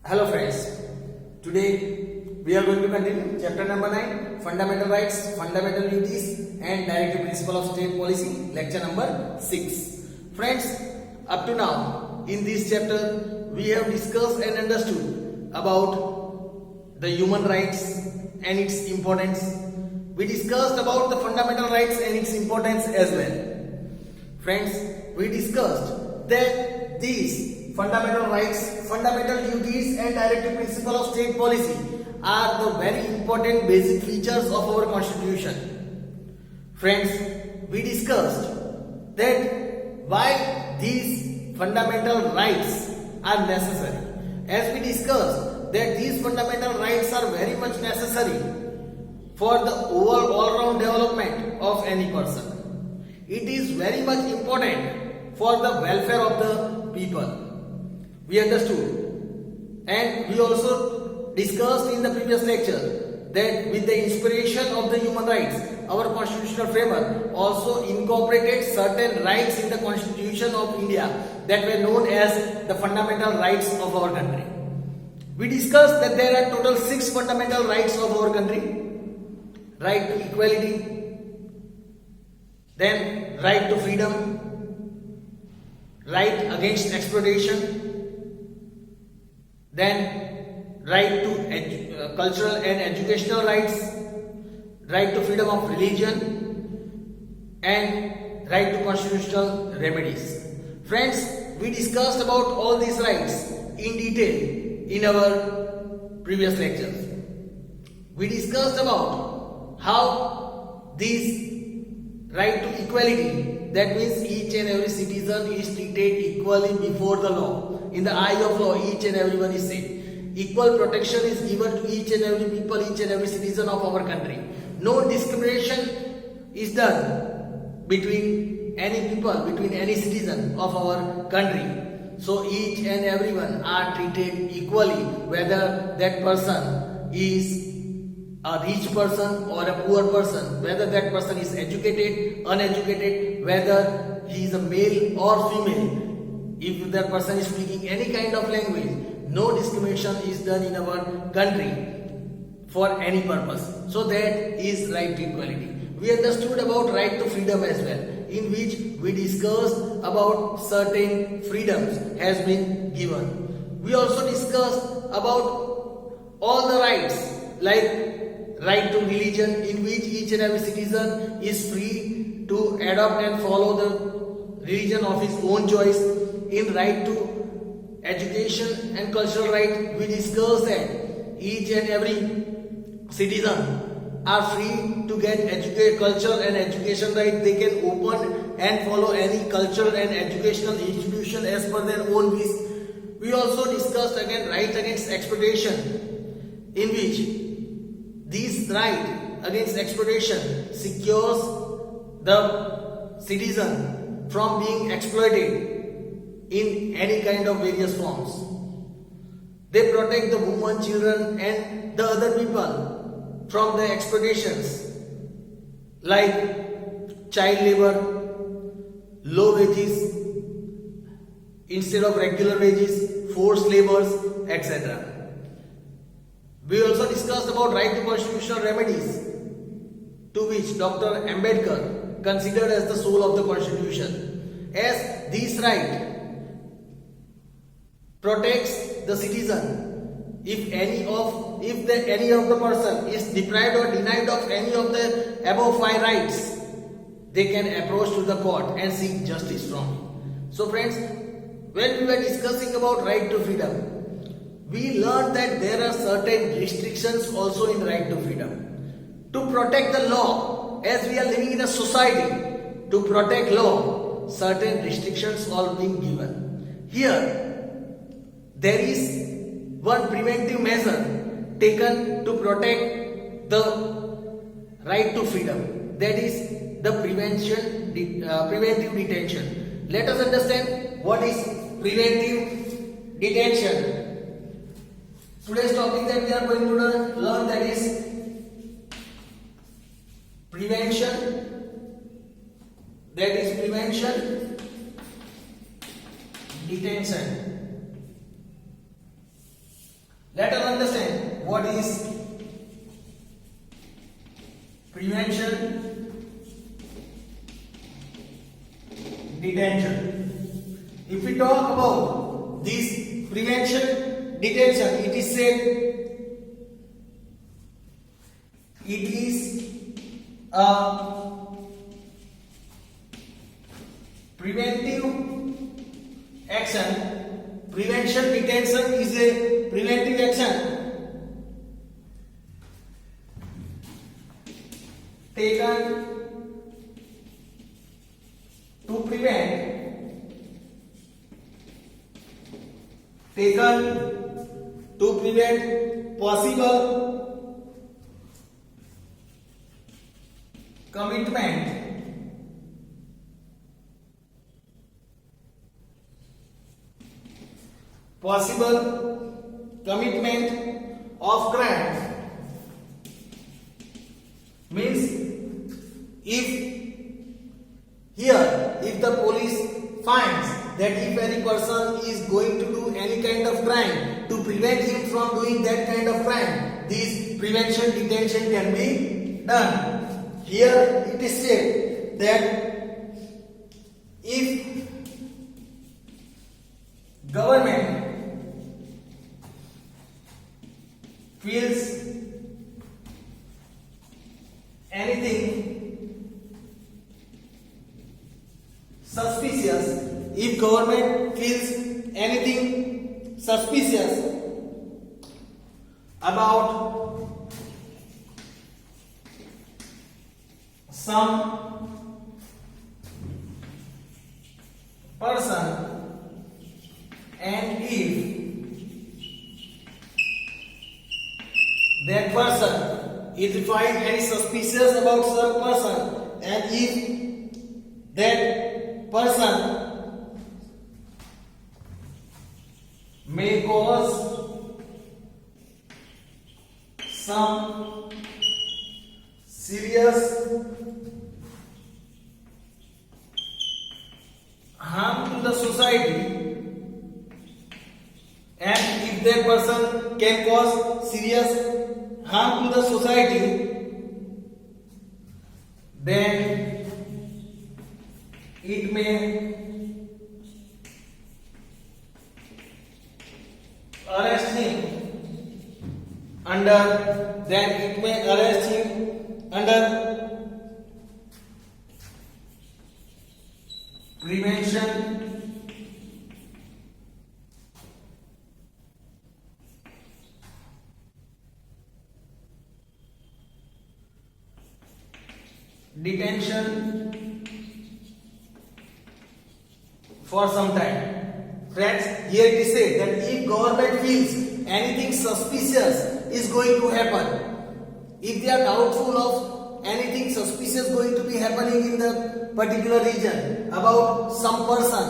Hello friends, today we are going to continue chapter number 9, Fundamental Rights, Fundamental Duties and Directive Principle of State Policy, lecture number 6. Friends, up to now in this chapter we have discussed and understood about the human rights and its importance. We discussed about the fundamental rights and its importance as well. Friends, we discussed that these fundamental rights, fundamental duties and directive principle of state policy are the very important basic features of our constitution. Friends, we discussed that why these fundamental rights are necessary. As we discussed that these fundamental rights are very much necessary for the overall all-round development of any person. It is very much important for the welfare of the people. We understood, and we also discussed in the previous lecture that with the inspiration of the human rights, our constitutional framework also incorporated certain rights in the Constitution of India that were known as the fundamental rights of our country. We discussed that there are total 6 fundamental rights of our country. Right to equality, then right to freedom, right against exploitation, then right to cultural and educational rights, right to freedom of religion, and right to constitutional remedies. Friends, we discussed about all these rights in detail in our previous lectures. We discussed about how this right to equality, that means each and every citizen is treated equally before the law. In the eye of law, each and everyone is same. Equal protection is given to each and every people, each and every citizen of our country. No discrimination is done between any people, between any citizen of our country. So each and everyone are treated equally, whether that person is a rich person or a poor person, whether that person is educated, uneducated, whether he is a male or female, if that person is speaking any kind of language, no discrimination is done in our country for any purpose. So that is right to equality. We understood about right to freedom as well, in which we discussed about certain freedoms has been given. We also discussed about all the rights like right to religion, in which each and every citizen is free to adopt and follow the religion of his own choice. In right to education and cultural right, we discussed that each and every citizen are free to get cultural and education right. They can open and follow any cultural and educational institution as per their own wish. We also discussed again right against exploitation, in which this right against exploitation secures the citizen from being exploited in any kind of various forms. They protect the women, children and the other people from the exploitations like child labor, low wages instead of regular wages, forced labors, etc. We also discussed about right to constitutional remedies, to which Dr. Ambedkar considered as the soul of the constitution, as this right protects the citizen. If any of the person is deprived or denied of any of the above 5 rights, they can approach to the court and seek justice from him. So friends, when we were discussing about right to freedom, we learned that there are certain restrictions also in right to freedom. To protect the law, as we are living in a society, to protect law, certain restrictions are being given. Here, there is one preventive measure taken to protect the right to freedom. That is the preventive detention. Let us understand what is preventive detention. Today's topic that we are going to learn, that is prevention, detention. Let us understand what is prevention detention. If we talk about this prevention detention, it is said it is a preventive action. Prevention detention is a preventive action taken to prevent possible commitment of crime. Means if the police finds that if any person is going to do any kind of crime, to prevent him from doing that kind of crime, this prevention detention can be done. Here it is said that if government feels anything suspicious, if government feels anything suspicious about some person, and if that person is find any suspicious about some person, and if that person may cause some serious harm to the society, and if that person can cause serious harm to the society, then it may arrest him under prevention detention for some time. Friends, here it is said that if government feels anything suspicious is going to happen, if they are doubtful of anything suspicious going to be happening in the particular region about some person,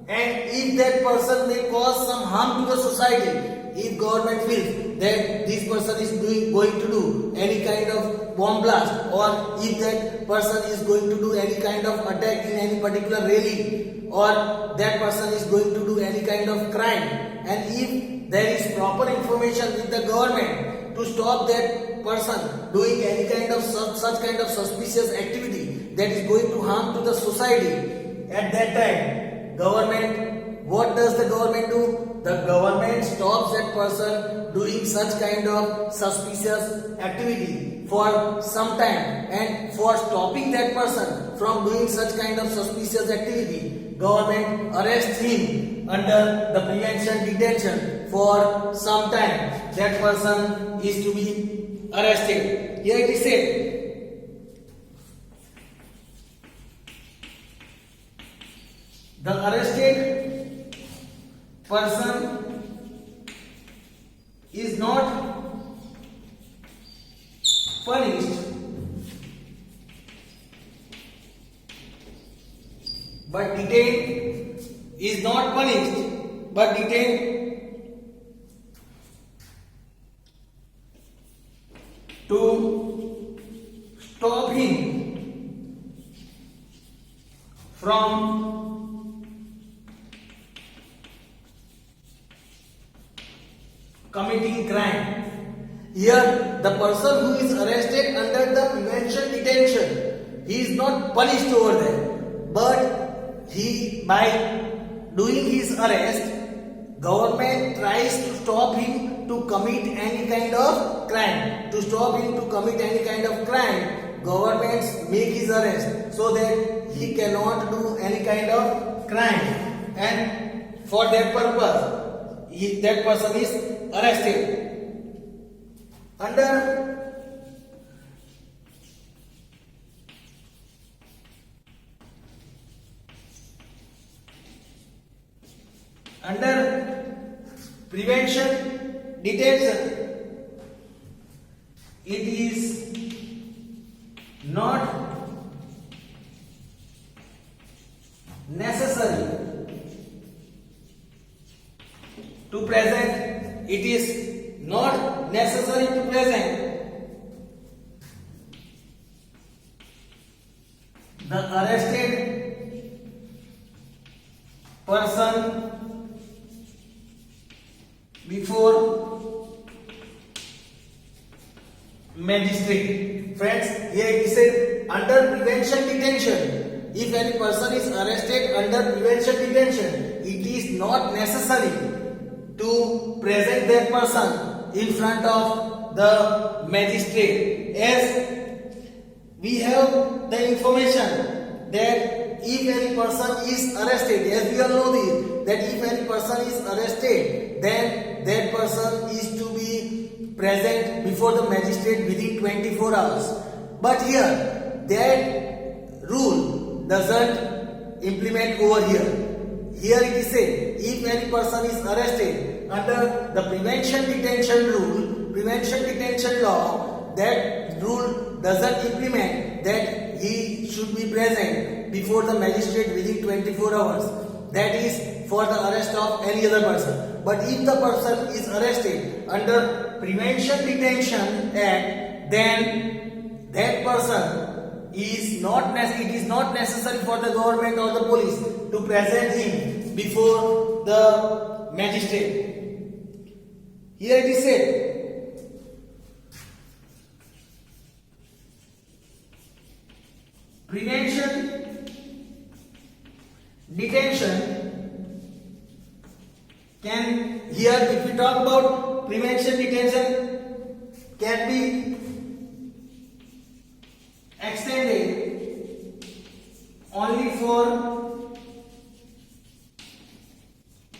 and if that person may cause some harm to the society, if government feels that this person is going to do any kind of bomb blast, or if that person is going to do any kind of attack in any particular rally, or that person is going to do any kind of crime, and if there is proper information with the government to stop that person doing any kind of such kind of suspicious activity that is going to harm to the society, at that time what does the government do? The government stops that person doing such kind of suspicious activity for some time, and for stopping that person from doing such kind of suspicious activity, government arrests him under the prevention detention for some time. That person is to be arrested. Here it is said, the arrested person is not punished but detained, is not punished but detained to stop him from committing Here, the person who is arrested under the prevention detention, he is not punished over there, but he, by doing his arrest, government tries to stop him to commit any kind of crime. To stop him to commit any kind of crime, governments make his arrest so that he cannot do any kind of crime, and for that purpose, that person is arrested. Under prevention detention, it is not necessary to present, it is not necessary to present the arrested person before magistrate. Friends, here it said under prevention detention, if any person is arrested under prevention detention, it is not necessary to present that person in front of the magistrate, as we have the information that if any person is arrested, as we all know this, that if any person is arrested, then that person is to be present before the magistrate within 24 hours. But here, that rule doesn't implement over here. Here it is said, if any person is arrested under the prevention detention rule, prevention detention law, that rule doesn't implement that he should be present before the magistrate within 24 hours. That is for the arrest of any other person. But if the person is arrested under Prevention Detention Act, then that person is not it is not necessary for the government or the police to present him before the magistrate. Here it is said, prevention detention can, here if we talk about prevention detention, can be extended only for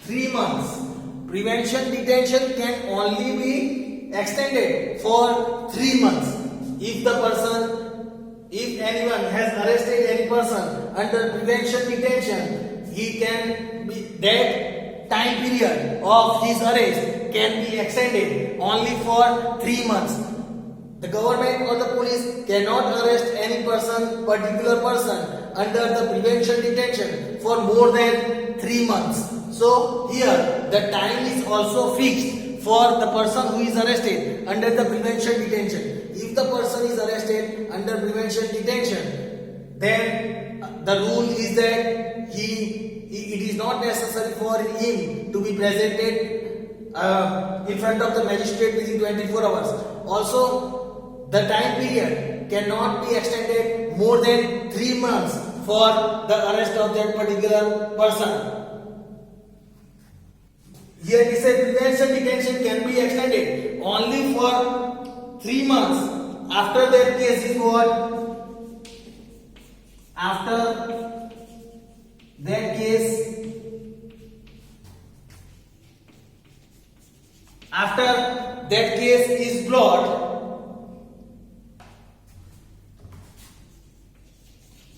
3 months. Prevention detention can only be extended for 3 months. If anyone has arrested any person under prevention detention, he can be, that time period of his arrest can be extended only for 3 months. The government or the police cannot arrest any person, particular person, under the prevention detention for more than 3 months. So here the time is also fixed for the person who is arrested under the prevention detention. If the person is arrested under prevention detention, then the rule is that it is not necessary for him to be presented in front of the magistrate within 24 hours. Also, the time period cannot be extended more than 3 months for the arrest of that particular person. Here it says prevention detention can be extended only for 3 months. After that case is what? After that case is brought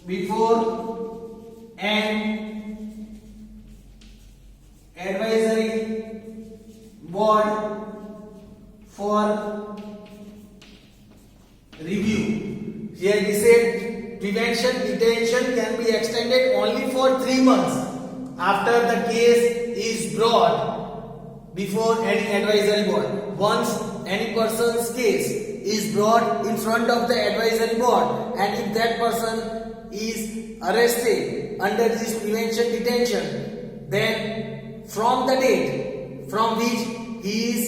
before an advisory board for review. Here it is said prevention detention can be extended only for 3 months after the case is brought before any advisory board. Once any person's case is brought in front of the advisory board, and if that person is arrested under this prevention detention, then from the date from which he is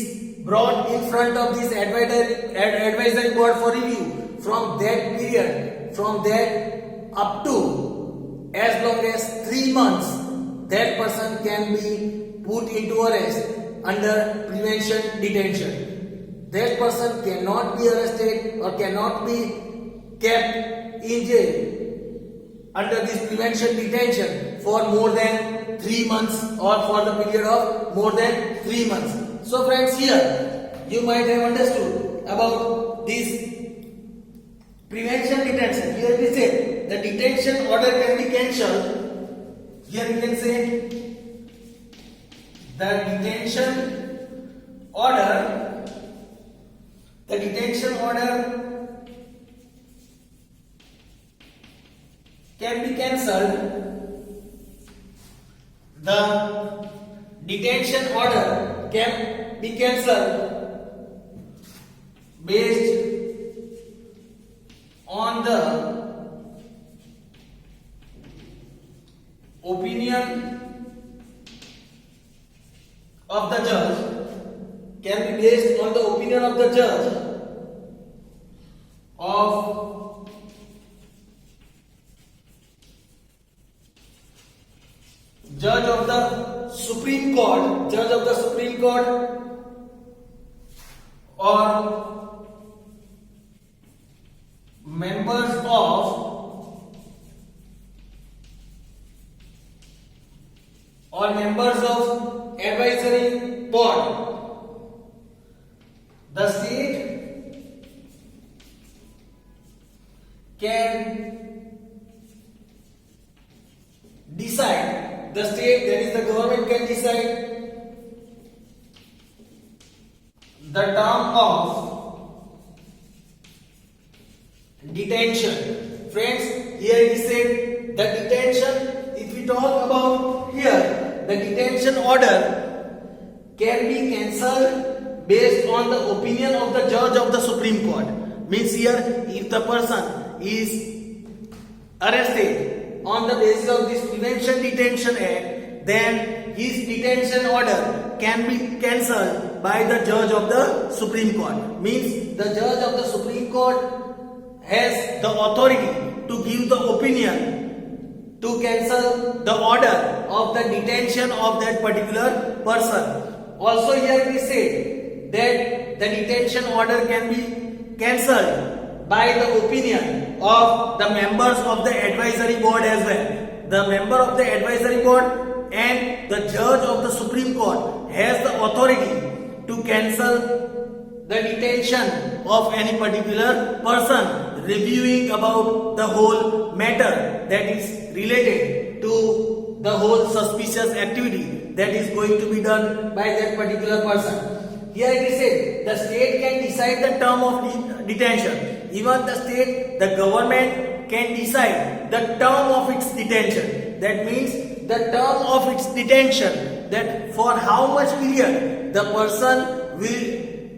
brought in front of this advisory board for review, from that period, from that up to as long as 3 months, that person can be put into arrest under prevention detention. That person cannot be arrested or cannot be kept in jail under this prevention detention for more than 3 months or for the period of more than 3 months. So friends, here you might have understood about this prevention detention. Here we say the detention order can be cancelled. Here we can say the detention order can be cancelled. The detention order can be cancelled based on the opinion of the judge, can be based on the opinion of the judge of judge of the Supreme Court, or members of advisory board. The state can decide, the state, that is the government, can decide the term of detention. Friends, here it is said the detention, if we talk about here, the detention order can be cancelled based on the opinion of the judge of the Supreme Court. Means here, if the person is arrested on the basis of this Prevention Detention Act, then his detention order can be cancelled by the judge of the Supreme Court. Means the judge of the Supreme Court has the authority to give the opinion to cancel the order of the detention of that particular person. Also here we say that the detention order can be cancelled by the opinion of the members of the advisory board as well. The member of the advisory board and the judge of the Supreme Court has the authority to cancel the detention of any particular person, reviewing about the whole matter that is related to the whole suspicious activity that is going to be done by that particular person. Here it is said the state can decide the term of detention. Even the state, the government can decide the term of its detention. That means the term of its detention, that for how much period the person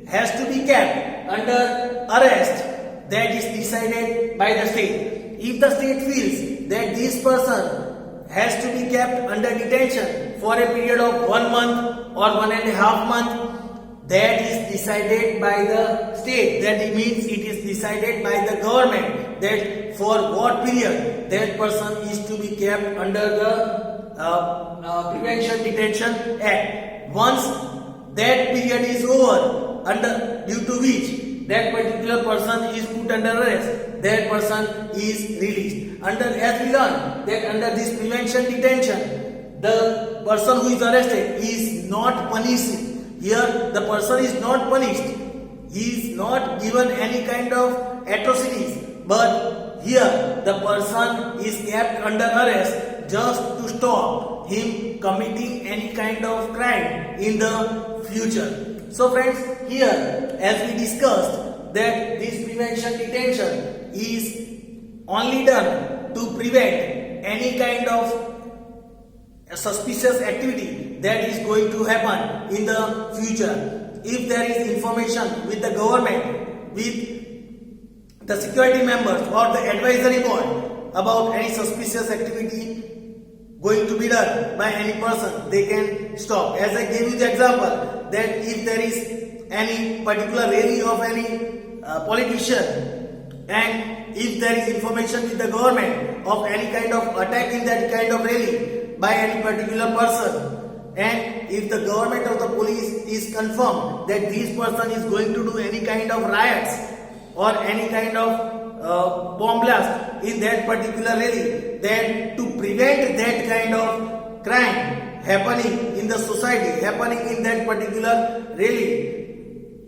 has to be kept under arrest, that is decided by the state. If the state feels that this person has to be kept under detention for a period of 1 month or 1.5 months, that is decided by the state. That means it is decided by the government that for what period that person is to be kept under the Prevention Detention Act. Once that period is over, due to which that particular person is put under arrest, that person is released. As we learn that under this prevention detention, the person who is arrested is not punished. Here the person is not punished. He is not given any kind of atrocities. But here the person is kept under arrest just to stop him committing any kind of crime in the future. So friends, here as we discussed that this prevention detention is only done to prevent any kind of suspicious activity that is going to happen in the future. If there is information with the government, with the security members or the advisory board about any suspicious activity going to be done by any person, they can stop. As I gave you the example that if there is any particular rally of any politician, and if there is information with the government of any kind of attack in that kind of rally by any particular person, and if the government of the police is confirmed that this person is going to do any kind of riots or any kind of bomb blast in that particular rally, then to prevent that kind of crime happening in the society, happening in that particular rally,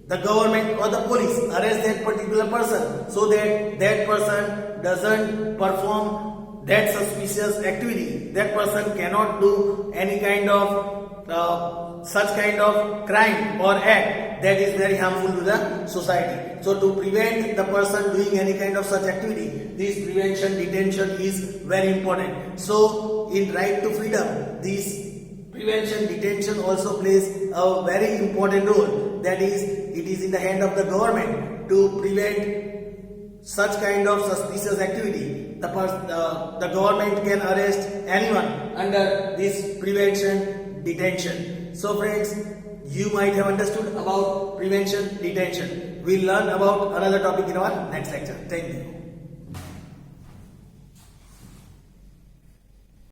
the government or the police arrest that particular person so that that person doesn't perform that suspicious activity. That person cannot do any kind of such kind of crime or act that is very harmful to the society. So to prevent the person doing any kind of such activity, this prevention detention is very important. So in right to freedom, this prevention detention also plays a very important role. That is, it is in the hand of the government to prevent such kind of suspicious activity. The government can arrest anyone under this prevention detention. So friends, you might have understood about prevention detention. We'll learn about another topic in our next lecture. Thank you.